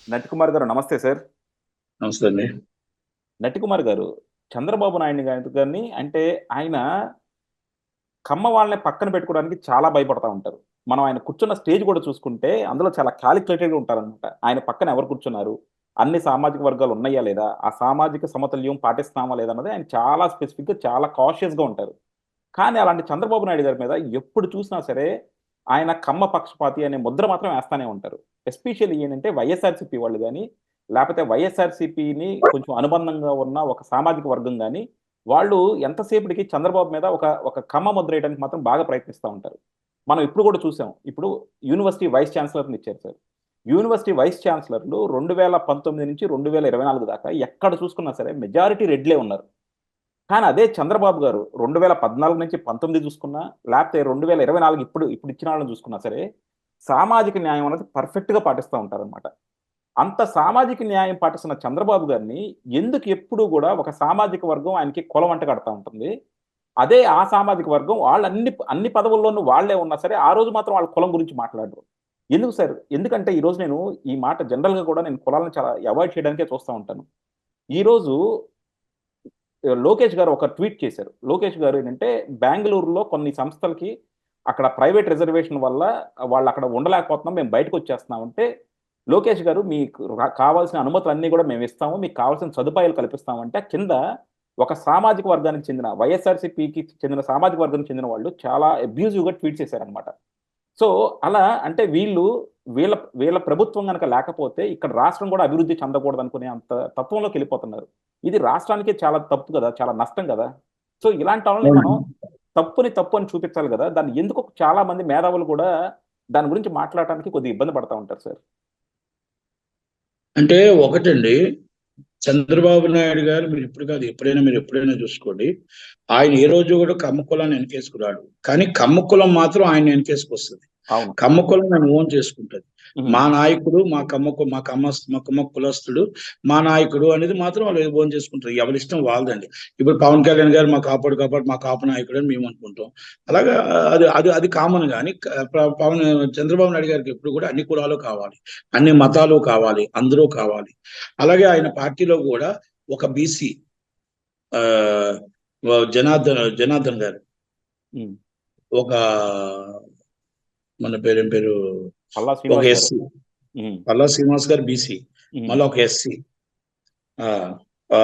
నటికుమార్ గారు నమస్తే సార్. నమస్తే అండి. నటికుమార్ గారు, చంద్రబాబు నాయుడు గారిని అంటే ఆయన కమ్మ వాళ్ళని పక్కన పెట్టుకోవడానికి చాలా భయపడతా ఉంటారు. మనం ఆయన కూర్చున్న స్టేజ్ కూడా చూసుకుంటే అందులో చాలా కాలిక్యులేటెడ్‌గా ఉంటారనమాట. ఆయన పక్కన ఎవరు కూర్చున్నారు? అన్ని సామాజిక వర్గాలు ఉన్నాయా లేదా? ఆ సామాజిక సమతుల్యం పాటిస్తున్నామా లేదా? అన్నది ఆయన చాలా స్పెసిఫిక్‌గా చాలా కాషియస్‌గా ఉంటారు. కానీ అలాంటి చంద్రబాబు నాయుడు గారి మీద ఎప్పుడు చూసినా సరే, ఆయన కమ్మ పక్షపాతి అనే ముద్ర మాత్రం ఏస్తానే ఉంటారు. ఎస్పెషల్లీ ఏంటంటే వైఎస్ఆర్‌సీపీ వాళ్ళు గాని, లేపోతే వైఎస్ఆర్‌సీపీని కొంచెం అనుబంధంగా ఉన్న ఒక సామాజిక వర్గం గాని, వాళ్ళు ఎంతసేపటికి చంద్రబాబు మీద ఒక కమ్మ ముద్ర ఏయడానికి మాత్రం బాగా ప్రయత్నిస్తా ఉంటారు. మనం ఇప్పుడు కూడా చూసాం. ఇప్పుడు యూనివర్సిటీ వైస్ ఛాన్సలర్‌ని ఇచ్చారు సార్. యూనివర్సిటీ వైస్ ఛాన్సలర్‌లు 2019 నుంచి 2024 దాకా ఎక్కడ చూసుకున్నా సరే మెజారిటీ రెడ్లే ఉన్నారు. కానీ అదే చంద్రబాబు గారు 2014 నుంచి 19 చూసుకున్నా, లేపోతే 2024 ఇప్పుడు ఇచ్చిన వాళ్ళని చూసుకున్నా సరే, సామాజిక న్యాయం అనేది పర్ఫెక్ట్‌గా పాటిస్తా ఉంటారనమాట. అంత సామాజిక న్యాయం పాటిస్తున్న చంద్రబాబు గారిని ఎందుకు ఎప్పుడు గూడా ఒక సామాజిక వర్గం ఆయనకి కొలవంట కడతా ఉంటుంది. అదే ఆ సామాజిక వర్గం వాళ్ళు అన్ని పదవుల్లోనూ వాళ్ళే ఉన్నా సరే, ఆ రోజు మాత్రం వాళ్ళ కులం గురించి మాట్లాడరు. ఎందుకు సార్? ఎందుకంటే ఈరోజు నేను ఈ మాట జనరల్‌గా కూడా నేను కులాలను చాలా అవాయిడ్ చేయడానికే చూస్తా ఉంటాను. ఈరోజు లోకేష్ గారు ఒక ట్వీట్ చేశారు. లోకేష్ గారు ఏంటంటే, బెంగుళూరులో కొన్ని సంస్థలకి అక్కడ ప్రైవేట్ రిజర్వేషన్ వల్ల వాళ్ళక్కడ ఉండలేకపోతున్నాం. మేము బయటకొచ్చేస్తున్నాం అంటే, లోకేష్ గారు మీకు కావాల్సిన అనుమతులన్నీ గూడా మేమిస్తాము. మీకు కావాల్సిన సదుపాయాలు కల్పిస్తామంటే, కింద ఒక సామాజిక వర్గానికి చెందిన వైఎస్ఆర్‌సీపీకి చెందిన సామాజిక వర్గానికి చెందిన వాళ్ళు చాలా అబ్యూజివ్‌గా ట్వీట్ చేశారనమాట. సో, అలా అంటే వీళ్ళ వీళ్ళ ప్రభుత్వం గనక లేకపోతే ఇక్కడ రాష్ట్రం గూడా అభివృద్ధి చెందకూడదనుకునే అంత తత్వంలోకెళ్ళిపోతున్నారు. ఇది రాష్ట్రానికే చాలా తప్పు గదా! చాలా నష్టం గదా! సో, ఇలాంటోళ్ళని మనం అవునండి. తప్పుని తప్పు అని చూపించాలి గదా! దాన్ని ఎందుకు చాలా మంది మేధావులు గూడా దాని గురించి మాట్లాడటానికి కొద్దిగా ఇబ్బంది పడతా ఉంటారు సార్. అంటే ఒకటండి, చంద్రబాబు నాయుడు గారు మీరు ఇప్పుడు కాదు ఎప్పుడైనా మీరు ఎప్పుడైనా చూసుకోండి. ఆయన ఏ రోజు కూడా కమ్మ కులాన్ని వెనకేసుకురాడు. కానీ కమ్మ కులం మాత్రం ఆయన వెనకేసుకొస్తది. అవును. కమ్మ కులం నన్ను ఓన్ చేసుకుంటది. హుహు. మా నాయకుడు మా కమ్మ కులస్తుడు మా నాయకుడు అనేది మాత్రం వాళ్ళు ఓన్ చేసుకుంటారు. ఎవరి ఇష్టం వాళ్ళదండి. ఇప్పుడు పవన్ కళ్యాణ్ గారు మా కాపాడు కాపాడు మా కాపు నాయకుడు అని మేము అనుకుంటాం. అలాగా అది అది అది కామన్. కానీ చంద్రబాబు నాయుడు గారికి ఎప్పుడు కూడా అన్ని కులాలు కావాలి, అన్ని మతాలు కావాలి, అందరూ కావాలి. అలాగే ఆయన పార్టీలో కూడా ఒక బీసీ ఆ జనార్దన్ గారు, హ్మ్. ఒక మన పేరు పల్లా ఒక శ్రీనివాస్ గారు. ఎస్సీ, హ్మ్. పల్లా శ్రీనివాస్ గారు బీసీ, హ్మ్. మళ్ళీ ఒక ఎస్సీ, ఆ ఆ,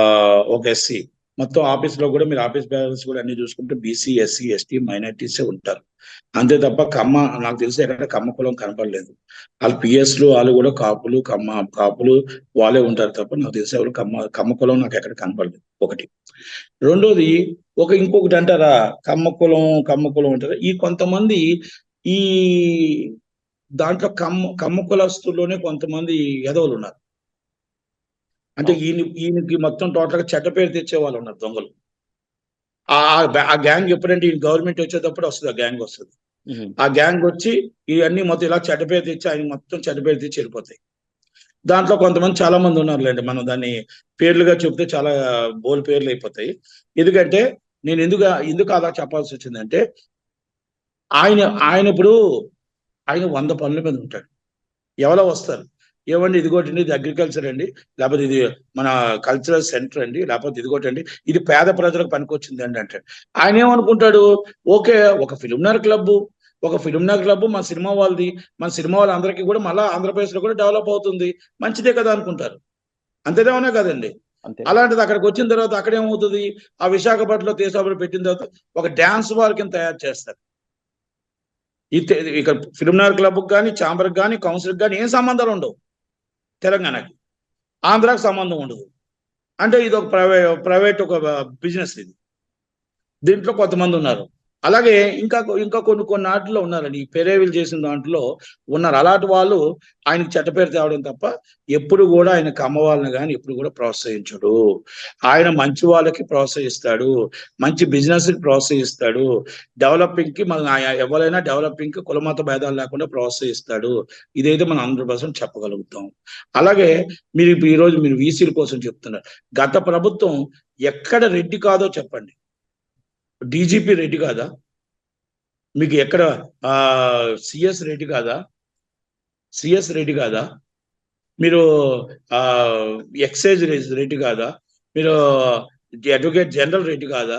ఒక ఎస్సీ. మొత్తం ఆఫీస్ లో కూడా మీరు ఆఫీస్ బ్యాలెన్స్ కూడా అన్ని చూసుకుంటే బీసీ, ఎస్సీ, ఎస్టీ, మైనార్టీసే ఉంటారు. అంతే తప్ప కమ్మ నాకు తెలిసి ఎక్కడ కమ్మ కులం కనపడలేదు. వాళ్ళు పిఎస్లు వాళ్ళు కూడా కాపులు వాళ్ళే ఉంటారు తప్ప నాకు తెలిసి ఎవరు కమ్మ కులం నాకు ఎక్కడ కనపడలేదు. ఒకటి. రెండోది, ఇంకొకటి అంటారా, కమ్మ కులం అంటారా, ఈ కొంతమంది ఈ దాంట్లో కమ్మ కులస్తుల్లోనే కొంతమంది ఎదవలు ఉన్నారు. అంటే అవును. ఈయనకి మొత్తం టోటల్ గా చెడ్డ పేరు తెచ్చే వాళ్ళు ఉన్నారు, దొంగలు. ఆ గ్యాంగ్ ఎప్పుడంటే ఈ గవర్నమెంట్ వచ్చేటప్పుడు వస్తుంది, ఆ గ్యాంగ్ వస్తుంది. హుహు. ఆ గ్యాంగ్ వచ్చి ఇవన్నీ మొత్తం ఇలా చెడ్డ పేరు తెచ్చి ఆయన మొత్తం చెడ్డ పేరు తెచ్చి వెళ్ళిపోతాయి. దాంట్లో కొంతమంది చాలా మంది ఉన్నారులేండి, మనం దాన్ని పేర్లుగా చెప్తే చాలా బోల్ పేర్లు అయిపోతాయి. ఎందుకంటే నేను ఎందుకు అలా చెప్పాల్సి వచ్చిందంటే, ఆయన ఆయన ఇప్పుడు ఆయన 100 పనుల మీద ఉంటాడు. ఎవరో వస్తారు, ఏమండి ఇదిగోటండి, ఇది అగ్రికల్చర్ అండి, లేకపోతే ఇది మన కల్చరల్ సెంటర్ అండి, లేకపోతే ఇదిగోటండి, ఇది పేద ప్రజలకు పనికొచ్చింది అండి అంటాడు. ఆయన ఏమనుకుంటాడు, ఓకే, ఒక ఫిల్మ్నగర్ క్లబ్ మన సినిమా వాళ్ళది, మన సినిమా వాళ్ళందరికీ కూడా మళ్ళీ ఆంధ్రప్రదేశ్ లో కూడా డెవలప్ అవుతుంది, మంచిదే కదా అనుకుంటారు. అంతేదేమన్నా కదండి. అంతే. అలాంటిది అక్కడికి వచ్చిన తర్వాత అక్కడ ఏమవుతుంది, ఆ విశాఖపట్నంలో తీసాబడి పెట్టిన తర్వాత ఒక డ్యాన్స్ బార్ కింద తయారు చేస్తారు. ఇక్కడ ఫిల్మ్నగర్ క్లబ్ కానీ, ఛాంబర్ కానీ, కౌన్సిల్ కానీ ఏం సంబంధాలు ఉండవు తెలంగాణకి. ఆంధ్రాకి సంబంధం ఉండదు. అంటే ఇది ఒక ప్రైవేట్ ఒక బిజినెస్ ఇది. దీంట్లో కొంతమంది ఉన్నారు. అలాగే ఇంకా కొన్ని ఆటల్లో ఉన్నారండి, ఈ పెరేవిల్ చేసిన దాంట్లో ఉన్నారు. అలాంటి వాళ్ళు ఆయనకి చెడ్డ పేరు తేవడం తప్ప ఎప్పుడు కూడా ఆయన కమ్మ వాళ్ళని కానీ ఎప్పుడు కూడా ప్రోత్సహించడు. ఆయన మంచి వాళ్ళకి ప్రోత్సహిస్తాడు, మంచి బిజినెస్ కి ప్రోత్సహిస్తాడు, డెవలపింగ్ కి మన ఎవరైనా డెవలపింగ్ కి కులమత భేదాలు లేకుండా ప్రోత్సహిస్తాడు. ఇదైతే మనం 100% చెప్పగలుగుతాం. అలాగే ఈరోజు మీరు వీసీల కోసం చెప్తున్నారు. గత ప్రభుత్వం ఎక్కడ రెడ్డి కాదో చెప్పండి. డీజీపీ రెడ్డి కాదా? మీకు ఎక్కడ సిఎస్ రెడ్డి కాదా? సిఎస్ రెడ్డి కాదా? మీరు ఎక్సైజ్ రేటు కాదా, మీరు అడ్వకేట్ జనరల్ రేటు కాదా,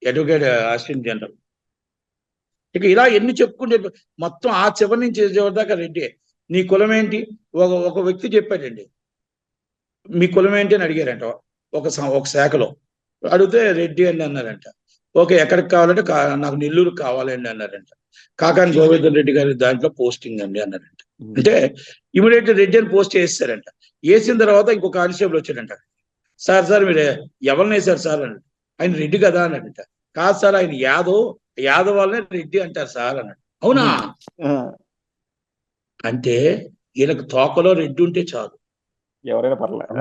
అడ్వకేట్ అసిస్టెంట్ జనరల్. ఇక ఇలా ఎన్ని చెప్పుకుంటే మొత్తం ఆ చివరి నుంచి చివరి దాకా రెడ్డి. నీ కులం ఏంటి? ఒక వ్యక్తి చెప్పాడండి, మీ కులం ఏంటి అని అడిగారంట ఒక శాఖలో. అడిగితే రెడ్డి అని అన్నారంట. ఓకే, ఎక్కడికి కావాలంటే నాకు నెల్లూరు కావాలండి అన్నారంట. కాకాని గోవర్ధన్ రెడ్డి గారి దాంట్లో పోస్టింగ్ అండి అన్నారంట. అంటే ఇమీడియట్ రెడ్డి అని పోస్ట్ చేస్తారంట. వేసిన తర్వాత ఇంకో కానిస్టేబుల్ వచ్చాడంట. సార్ మీరు ఎవరిని వేశారు సార్ అన్నాడు. ఆయన రెడ్డి కదా అన్నాడంట. కాదు సార్, ఆయన యాదవ్ వాళ్ళనే రెడ్డి అంటారు సార్ అన్నాడు. అవునా అంటే వీళ్ళకి తోకలో రెడ్డి ఉంటే చాలు, ఎవరైనా పర్లేదు.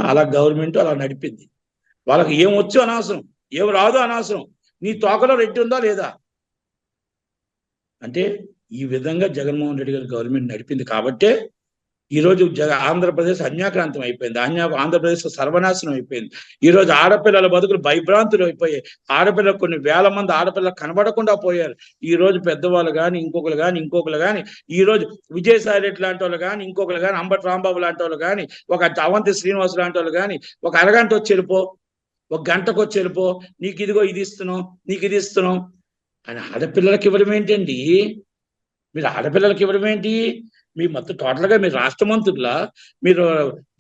అలా గవర్నమెంట్ అలా నడిపింది. వాళ్ళకి ఏం వచ్చు అనవసరం, ఏం రాదు అనవసరం, నీ తోకలో రెడ్డి ఉందా లేదా. అంటే ఈ విధంగా జగన్మోహన్ రెడ్డి గారి గవర్నమెంట్ నడిపింది కాబట్టే ఈరోజు ఆంధ్రప్రదేశ్ అన్యాక్రాంతం అయిపోయింది, ఆంధ్రప్రదేశ్ సర్వనాశనం అయిపోయింది. ఈరోజు ఆడపిల్లల బతుకులు భయభ్రాంతులు అయిపోయాయి. ఆడపిల్లలు కొన్ని వేల మంది ఆడపిల్లలు కనబడకుండా పోయారు. ఈ రోజు పెద్దవాళ్ళు కానీ ఇంకొకరు కానీ ఈ రోజు విజయసాయి రెడ్డి లాంటి వాళ్ళు కానీ ఇంకొకరు కానీ అంబటి రాంబాబు లాంటి వాళ్ళు కానీ ఒక అవంతి శ్రీనివాస్ లాంటి వాళ్ళు కానీ ఒక అరగంట వచ్చి వెళ్ళిపో, ఒక గంటకు వచ్చి వెళ్ళిపో, నీకు ఇదిగో ఇది ఇస్తున్నాం, నీకు ఇది ఇస్తున్నాం అని ఆడపిల్లలకి ఇవ్వడం ఏంటండి? మీరు ఆడపిల్లలకి ఇవ్వడం ఏంటి? మీ మొత్తం టోటల్గా మీరు రాష్ట్ర మంత్రులా, మీరు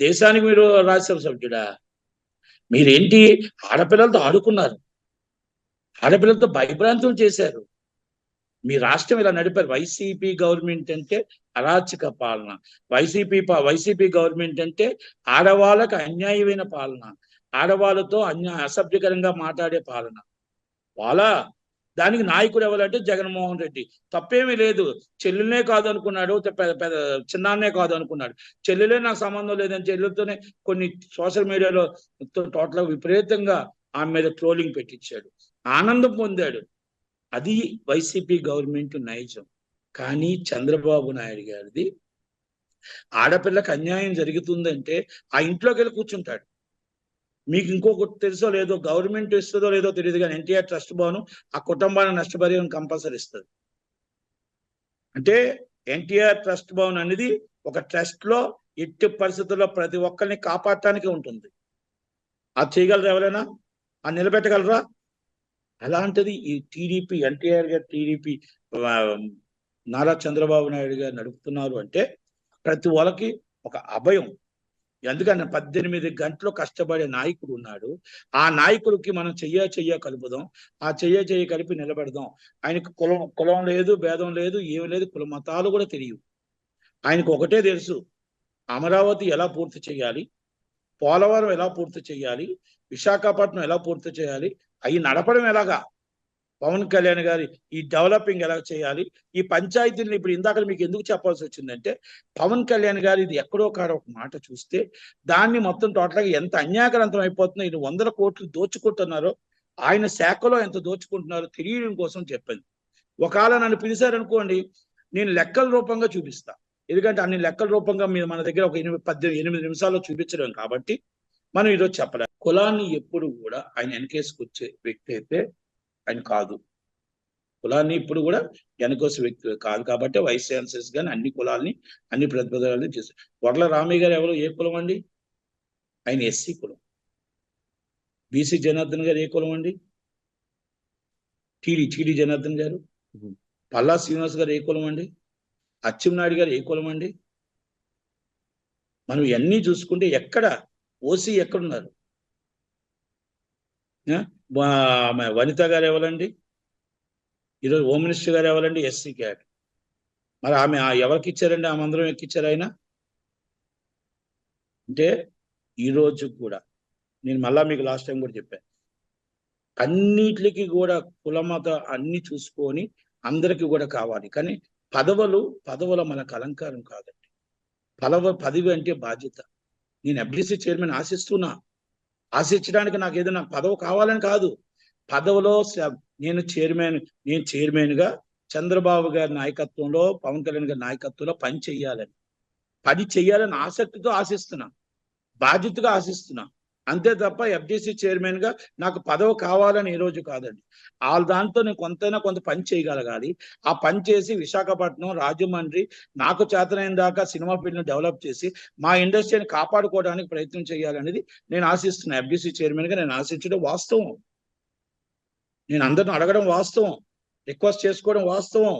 దేశానికి మీరు రాజ్యసభ సభ్యుడా? మీరేంటి ఆడపిల్లలతో ఆడుకున్నారు, ఆడపిల్లలతో భయభ్రాంతం చేశారు. మీ రాష్ట్రం ఇలా నడిపారు. వైసీపీ గవర్నమెంట్ అంటే అరాచక పాలన, వైసీపీ గవర్నమెంట్ అంటే ఆడవాళ్ళకు అన్యాయమైన పాలన, ఆడవాళ్ళతో అసభ్యకరంగా మాట్లాడే పాలన. దానికి నాయకుడు ఎవరంటే జగన్మోహన్ రెడ్డి. తప్పేమీ లేదు. చెల్లెలనే కాదు అనుకున్నాడు, పెద్ద చిన్నాన్నే కాదు అనుకున్నాడు. చెల్లెలే నాకు సంబంధం లేదని చెల్లెలతోనే కొన్ని సోషల్ మీడియాలో టోటల్గా విపరీతంగా ఆమె మీద ట్రోలింగ్ పెట్టించాడు, ఆనందం పొందాడు. అది వైసీపీ గవర్నమెంట్ నైజం. కానీ చంద్రబాబు నాయుడు గారిది ఆడపిల్లకి అన్యాయం జరుగుతుందంటే ఆ ఇంట్లోకి వెళ్ళి కూర్చుంటాడు. మీకు ఇంకొకటి తెలుసో లేదో, గవర్నమెంట్ ఇస్తుందో లేదో తెలియదు కానీ ఎన్టీఆర్ ట్రస్ట్ భవన్ ఆ కుటుంబాన్ని నష్టపరిహారం కంపల్సరీ ఇస్తుంది. అంటే ఎన్టీఆర్ ట్రస్ట్ భవన్ అనేది ఒక ట్రస్ట్ లో ఎట్టి పరిస్థితుల్లో ప్రతి ఒక్కరిని కాపాడటానికి ఉంటుంది. అది చేయగలరా ఎవరైనా? అది నిలబెట్టగలరా? అలాంటిది ఈ టీడీపీ, ఎన్టీఆర్ గారు టీడీపీ నారా చంద్రబాబు నాయుడు గారు నడుపుతున్నారు అంటే ప్రతి వాళ్ళకి ఒక అభయం. ఎందుకంటే 18 గంటలు కష్టపడే నాయకుడు ఉన్నాడు. ఆ నాయకుడికి మనం చెయ్య కలుపుదాం, ఆ చెయ్య కలిపి నిలబెడదాం. ఆయనకు కులం లేదు, భేదం లేదు, ఏమి లేదు, కుల మతాలు కూడా తెలియవు. ఆయనకు ఒకటే తెలుసు, అమరావతి ఎలా పూర్తి చేయాలి, పోలవరం ఎలా పూర్తి చేయాలి, విశాఖపట్నం ఎలా పూర్తి చేయాలి, అవి నడపడం ఎలాగా, పవన్ కళ్యాణ్ గారి ఈ డెవలపింగ్ ఎలా చేయాలి, ఈ పంచాయతీని ఇప్పుడు ఇందాక మీకు ఎందుకు చెప్పాల్సి వచ్చిందంటే పవన్ కళ్యాణ్ గారు ఇది ఎక్కడో కాడ ఒక మాట చూస్తే దాన్ని మొత్తం టోటల్గా ఎంత అన్యాకరంతం అయిపోతుందో, ఇది 100 కోట్లు దోచుకుంటున్నారో, ఆయన శాఖలో ఎంత దోచుకుంటున్నారో తెలియడం కోసం చెప్పింది. ఒకవేళ నన్ను పిలిచారనుకోండి, నేను లెక్కల రూపంగా చూపిస్తా. ఎందుకంటే అన్ని లెక్కల రూపంగా మన దగ్గర ఒక 8 నిమిషాల్లో చూపించడం కాబట్టి మనం ఈరోజు చెప్పలేం. కులాన్ని ఎప్పుడు కూడా ఆయన వెనకేసుకొచ్చే వ్యక్తి అయితే ఆయన కాదు. కులాన్ని ఇప్పుడు కూడా వెనకోసే వ్యక్తి కాదు. కాబట్టి వైస్ ఛాన్సలర్స్ కానీ అన్ని కులాల్ని, అన్ని ప్రతిపదాలని చేశారు. వడ్ల రామయ్య గారు ఎవరు, ఏ కులం అండి? ఆయన ఎస్సీ కులం. బీసీ జనార్దన్ గారు ఏ కులం అండి? టీడీ జనార్దన్ గారు. పల్లా శ్రీనివాస్ గారు ఏ కులం అండి? అచ్చెన్నాయుడు గారు ఏ కులం అండి? మనం ఇవన్నీ చూసుకుంటే ఎక్కడ ఓసీ ఎక్కడున్నారు? వనిత గారు ఎవరండి? ఈరోజు హోమ్ మినిస్టర్ గారు ఎవరండి? SC cat. మరి ఆమె ఎవరికి ఇచ్చారండి? ఆమె అందరం ఎక్కిచ్చారు ఆయన. అంటే ఈరోజు కూడా నేను మళ్ళా మీకు లాస్ట్ టైం కూడా చెప్పాను, అన్నిటికి కూడా కులమత అన్ని చూసుకొని అందరికి కూడా కావాలి. కానీ పదవుల మనకు అలంకారం కాదండి. పదవి అంటే బాధ్యత. నేను ఎఫ్డిసి చైర్మన్ ఆశించడానికి నాకు ఏదైనా పదవి కావాలని కాదు. పదవిలో నేను చైర్మన్ గా చంద్రబాబు గారి నాయకత్వంలో, పవన్ కళ్యాణ్ గారి నాయకత్వంలో పని చెయ్యాలని ఆసక్తితో ఆశిస్తున్నా, బాధ్యతగా ఆశిస్తున్నా. అంతే తప్ప ఎఫ్డిసి చైర్మన్ గా నాకు పదవి కావాలని ఈ రోజు కాదండి. వాళ్ళ దాంతో నేను కొంతైనా కొంత పని చేయగలగాలి. ఆ పని చేసి విశాఖపట్నం, రాజమండ్రి నాకు చేతనైన దాకా సినిమా ఫీల్డ్ డెవలప్ చేసి మా ఇండస్ట్రీని కాపాడుకోవడానికి ప్రయత్నం చేయాలనేది నేను ఆశిస్తున్నా. ఎఫ్డిసి చైర్మన్ గా నేను ఆశించడం వాస్తవం. నేను అందరిని అడగడం వాస్తవం, రిక్వెస్ట్ చేసుకోవడం వాస్తవం,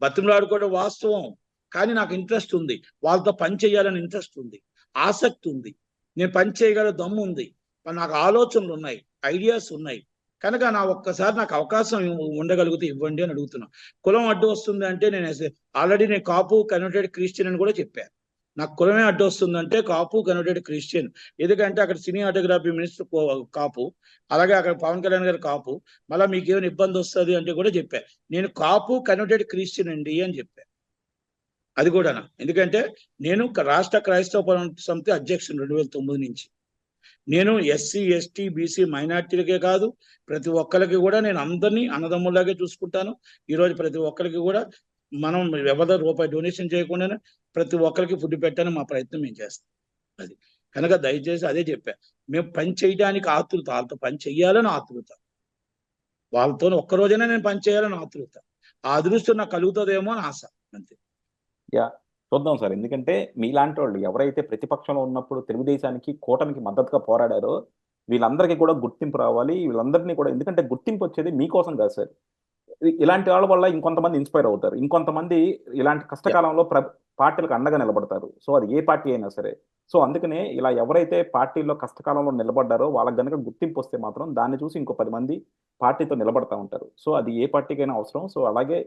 బతిమలాడుకోవడం వాస్తవం. కానీ నాకు ఇంట్రెస్ట్ ఉంది, వాళ్ళతో పని చేయాలని ఇంట్రెస్ట్ ఉంది, ఆసక్తి ఉంది, నేను పని చేయగల దమ్ము ఉంది, నాకు ఆలోచనలు ఉన్నాయి, ఐడియాస్ ఉన్నాయి. కనుక ఒక్కసారి నాకు అవకాశం ఉండగలిగితే ఇవ్వండి అని అడుగుతున్నా. కులం అడ్డు వస్తుంది అంటే నేను ఆల్రెడీ నేను కాపు కన్వర్టెడ్ క్రిస్టియన్ అని కూడా చెప్పాను. నాకు కులమే అడ్డు వస్తుందంటే కాపు కన్వర్టెడ్ క్రిస్టియన్. ఎందుకంటే అక్కడ సినీ ఆటోగ్రఫీ మినిస్టర్ కాపు, అలాగే అక్కడ పవన్ కళ్యాణ్ గారు కాపు. మళ్ళీ మీకు ఏమైనా ఇబ్బంది వస్తుంది అంటే కూడా చెప్పాను, నేను కాపు కన్వర్టెడ్ క్రిస్టియన్ అండి అని చెప్పాను. అది కూడా ఎందుకంటే నేను రాష్ట్ర క్రైస్తవ సమితి అధ్యక్షుడు 2009 నుంచి. నేను ఎస్సీ, ఎస్టీ, బీసీ మైనార్టీలకే కాదు ప్రతి ఒక్కరికి కూడా నేను అందరినీ అన్నదమ్ములాగే చూసుకుంటాను. ఈరోజు ప్రతి ఒక్కరికి కూడా మనం ఎవరి రూపాయి డొనేషన్ చేయకుండానే ప్రతి ఒక్కరికి ఫుడ్ పెట్టాలని మా ప్రయత్నం మేము చేస్తాం. అది కనుక దయచేసి అదే చెప్పా, మేము పని చేయడానికి ఆతృత, వాళ్ళతో పని చెయ్యాలని ఆతృత, వాళ్ళతో ఒక్కరోజైనా నేను పని చేయాలని ఆతృత. ఆ అదృష్టం నాకు కలుగుతుందేమో అని ఆశ, అంతే. యా, చూద్దాం సార్. ఎందుకంటే మీలాంటి వాళ్ళు ఎవరైతే ప్రతిపక్షంలో ఉన్నప్పుడు తెలుగుదేశానికి, కూటమికి మద్దతుగా పోరాడారో వీళ్ళందరికీ కూడా గుర్తింపు రావాలి. వీళ్ళందరినీ కూడా, ఎందుకంటే గుర్తింపు వచ్చేది మీకోసం కాదు సార్. ఇలాంటి వాళ్ళ వల్ల ఇంకొంతమంది ఇన్స్పైర్ అవుతారు, ఇంకొంతమంది ఇలాంటి కష్టకాలంలో పార్టీలకు అండగా నిలబడతారు. సో అది ఏ పార్టీ అయినా సరే. సో అందుకనే ఇలా ఎవరైతే పార్టీల్లో కష్టకాలంలో నిలబడ్డారో వాళ్ళకి కనుక గుర్తింపు వస్తే మాత్రం దాన్ని చూసి ఇంకో 10 మంది పార్టీతో నిలబడతా ఉంటారు. సో అది ఏ పార్టీకైనా అవసరం. సో అలాగే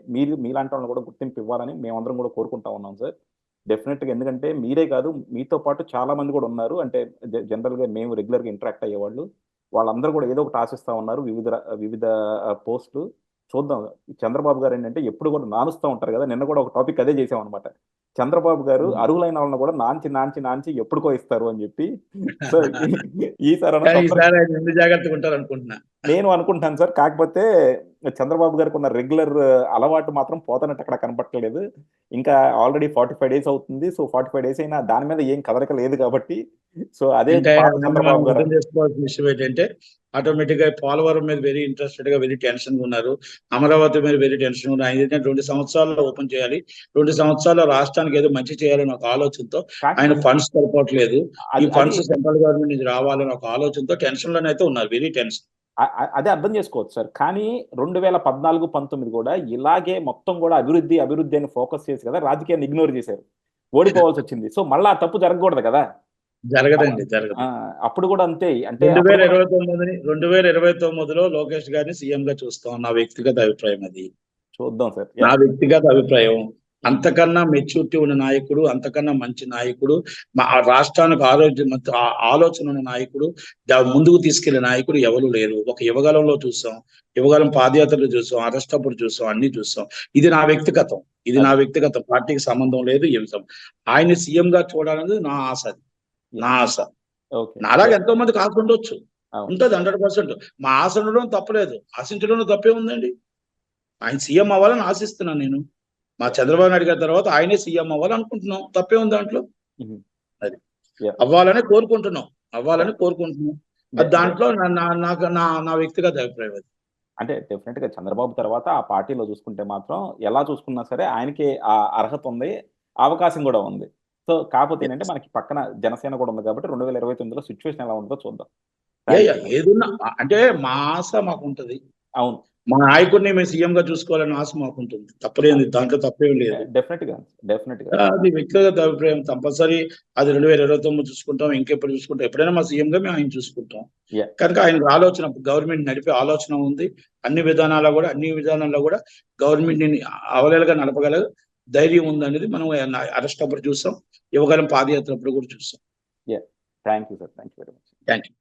మీలాంటి వాళ్ళని కూడా గుర్తింపు ఇవ్వాలని మేమందరం కూడా కోరుకుంటా ఉన్నాం సార్. డెఫినెట్గా. ఎందుకంటే మీరే కాదు, మీతో పాటు చాలా మంది కూడా ఉన్నారు. అంటే జనరల్గా మేము రెగ్యులర్గా ఇంటరాక్ట్ అయ్యేవాళ్ళు, వాళ్ళందరూ కూడా ఏదో ఒకటి ఆశిస్తా ఉన్నారు, వివిధ పోస్టులు. చూద్దాం. చంద్రబాబు గారు ఏంటంటే ఎప్పుడు కూడా నానుస్తూ ఉంటారు కదా. నిన్న కూడా ఒక టాపిక్ అదే చేసామన్నమాట. చంద్రబాబు గారు అర్హులైన వాళ్ళని కూడా నాంచి ఎప్పుడుకో ఇస్తారు అని చెప్పి. సో ఈసారి జాగ్రత్తగా ఉంటారు అనుకుంటున్నా. నేను అనుకుంటాను సార్. కాకపోతే చంద్రబాబు గారికి ఉన్న రెగ్యులర్ అలవాటు మాత్రం పోతానట్టు అక్కడ కనపట్టలేదు. ఇంకా ఆల్రెడీ 45 days అవుతుంది. సో 45 days అయినా దాని మీద ఏం కదలిక లేదు కాబట్టి, సో అదే చంద్రబాబు గారు చేసుకోవాల్సిన విషయం ఏంటంటే ఆటోమేటిక్ గా పోలవరం మీద వెరీ ఇంట్రెస్టెడ్ గా, వెరీ టెన్షన్ గా ఉన్నారు. అమరావతి మీద వెరీ టెన్షన్ ఉన్నారు. ఆయన 2 సంవత్సరాల్లో ఓపెన్ చేయాలి, 2 సంవత్సరాల్లో రాష్ట్రానికి ఏదో మంచి చేయాలని ఒక ఆలోచనతో ఆయన ఫండ్స్ సరిపోవట్లేదు, ఈ ఫండ్స్ సెంట్రల్ గవర్నమెంట్ నుంచి రావాలని ఒక ఆలోచనతో టెన్షన్ లోనే అయితే ఉన్నారు, వెరీ టెన్షన్. అదే అర్థం చేసుకోవచ్చు సార్. కానీ 2014-19 కూడా ఇలాగే మొత్తం కూడా అభివృద్ధి అని ఫోకస్ చేసి కదా రాజకీయాన్ని ఇగ్నోర్ చేశారు, ఓడిపోవాల్సి వచ్చింది. సో మళ్ళీ ఆ తప్పు జరగకూడదు కదా. జరగదండి, జరగదు. అప్పుడు కూడా అంతే. అంటే 2029లో లోకేష్ గారిని సీఎం గా చూస్తాం, నా వ్యక్తిగత అభిప్రాయం. అది చూద్దాం సార్. నా వ్యక్తిగత అభిప్రాయం. అంతకన్నా మెచ్యూరిటీ ఉన్న నాయకుడు, అంతకన్నా మంచి నాయకుడు, మా రాష్ట్రానికి ఆలోచన ఉన్న నాయకుడు, ముందుకు తీసుకెళ్లే నాయకుడు ఎవరు లేరు. ఒక యువగలంలో చూసాం, యువగలం పాదయాత్రలు చూసాం, అరెస్ట్ అప్పుడు చూసాం, అన్ని చూసాం. ఇది నా వ్యక్తిగతం, పార్టీకి సంబంధం లేదు. ఆయన సీఎం గా చూడాలనేది నా ఆశ, నా ఆశ. అలాగే ఎంతో మందికి ఆశ ఉండొచ్చు, ఉంటుంది 100%. మా ఆశ ఉండడం తప్పలేదు, ఆశించడం తప్పే ఉందండి. ఆయన సీఎం అవ్వాలని ఆశిస్తున్నాను నేను. మా చంద్రబాబు నాయుడు గారి తర్వాత ఆయనే సీఎం అవ్వాలనుకుంటున్నాం, తప్పే ఉంది దాంట్లో. అది అవ్వాలని కోరుకుంటున్నాం. అది దాంట్లో నా వ్యక్తిగత అభిప్రాయం. అది అంటే డెఫినెట్ గా చంద్రబాబు తర్వాత ఆ పార్టీలో చూసుకుంటే మాత్రం ఎలా చూసుకున్నా సరే ఆయనకి ఆ అర్హత ఉంది, అవకాశం కూడా ఉంది. సో కాకపోతే ఏంటంటే మనకి పక్కన జనసేన కూడా ఉంది కాబట్టి 2029లో సిచ్యువేషన్ ఎలా ఉంటుందో చూద్దాం. ఏదున్నా అంటే మా ఆశ మాకు ఉంటది. అవును, మా నాయకుడిని మేము సీఎం గా చూసుకోవాలని ఆశ మాకు ఉంటుంది, తప్పలేదు, దాంట్లో తప్పేం లేదు. డెఫినెట్ గా అది వ్యక్తిగత అభిప్రాయం. కంపల్సరీ అది 2029 చూసుకుంటాం, ఇంకెప్పుడు చూసుకుంటాం. ఎప్పుడైనా మా సీఎం గా మేము ఆయన చూసుకుంటాం. కనుక ఆయనకు ఆలోచన, గవర్నమెంట్ నడిపే ఆలోచన ఉంది. అన్ని విధానాల్లో కూడా గవర్నమెంట్ ని అవలేలుగా నడపగల ధైర్యం ఉందనేది మనం అరెస్ట్ అప్పుడు చూసాం, యువగలం పాదయాత్ర అప్పుడు కూడా చూసాం. Thank you sir. Thank you very much. Thank you.